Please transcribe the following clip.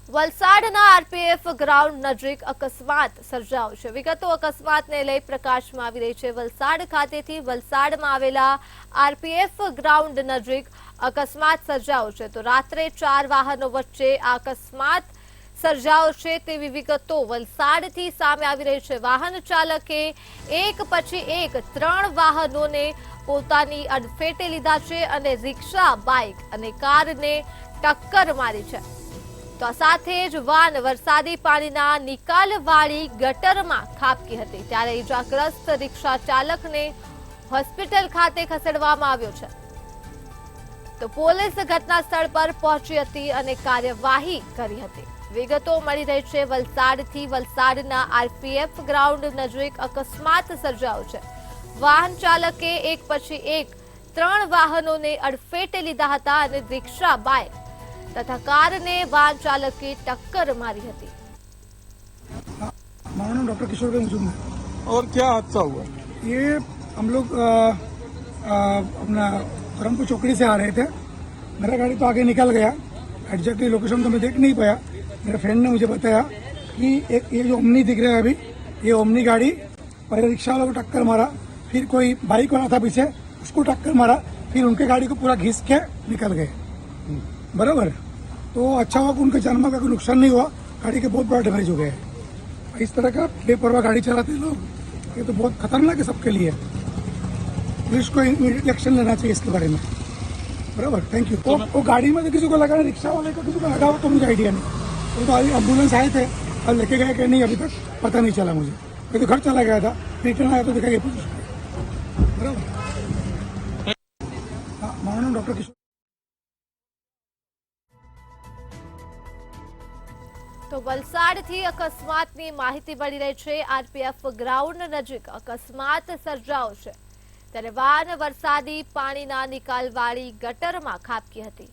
વલસાડના RPF ground નજીક અકસ્માત સર્જાયો છે। વિગતો અકસ્માતને લઈ પ્રકાશમાં આવી રહી છે। વલસાડ ખાતેથી વલસાડમાં આવેલા આરપીએફ ગ્રાઉન્ડ નજીક અકસ્માત સર્જાયો છે। તો રાત્રે 4 વાહનો વચ્ચે આ અકસ્માત સર્જાયો છે તેવી વિગતો વલસાડથી સામે આવી રહી છે। વાહન ચાલકે એક પછી એક 3 વાહનોને પોતાની અડફેટે લીધા છે અને રિક્ષા, બાઇક અને કારને ટક્કર મારી છે। તો સાથે જ વાન વરસાદી પાણીના નિકાલવાળી ગટરમાં ખાબકી હતી, ત્યારે ઇજાગ્રસ્ત રિક્ષા ચાલકને હોસ્પિટલ ખાતે ખસેડવામાં આવ્યો છે। તો પોલીસ ઘટના સ્થળ પર પહોંચી હતી અને કાર્યવાહી કરી હતી। વિગતો મળી રહી છે વલસાડથી। વલસાડના આરપીએફ ગ્રાઉન્ડ નજીક અકસ્માત સર્જાયો છે। વાહન ચાલકે એક પછી એક 3 વાહનોને અડફેટે લીધા હતા અને રિક્ષા, બાઇક तथा कार ने वाहन चालक की टक्कर मारी थी। मेरा नाम डॉक्टर किशोर भाई मुजुमदार। और क्या हादसा हुआ? ये हम लोग अपना धर्मपुर चौकड़ी से आ रहे थे। मेरा गाड़ी तो आगे निकल गया, एग्जैक्टली लोकेशन तो मैं देख नहीं पाया। मेरे फ्रेंड ने मुझे बताया कि एक ये जो ओमनी दिख रहा है अभी, ये ओमनी गाड़ी पहले रिक्शा वालों को टक्कर मारा, फिर कोई बाइक वाला था पीछे, उसको टक्कर मारा, फिर उनके गाड़ी को पूरा घिस के निकल गए। बराबर, तो अच्छा हुआ कि उनके जान में कोई नुकसान नहीं हुआ। गाड़ी के बहुत बड़ा डैमेज हो गया है। इस तरह का बेपरवाह गाड़ी चलाते लोग, ये तो बहुत खतरनाक है सबके लिए। पुलिस को इमीडिएट एक्शन लेना चाहिए इसके बारे में। बराबर, थैंक यू। वो गाड़ी में तो किसी को लगा, रिक्शा वाले को किसी को लगा हो तो मुझे आइडिया नहीं। वो तो अभी एम्बुलेंस आए थे और लेके गए कि नहीं अभी तक पता नहीं चला मुझे। मैं तो घर चला गया था, रिटर्न आया तो दिखाई पुलिस। बराबर, हाँ, मेरा नाम डॉक्टर किशोर। તો વલસાડથી અકસ્માતની માહિતી મળી રહી છે। આરપીએફ ગ્રાઉન્ડ નજીક અકસ્માત સર્જાયો છે, ત્યારે વાન વરસાદી પાણીના નિકાલવાળી ગટરમાં ખાબકી હતી।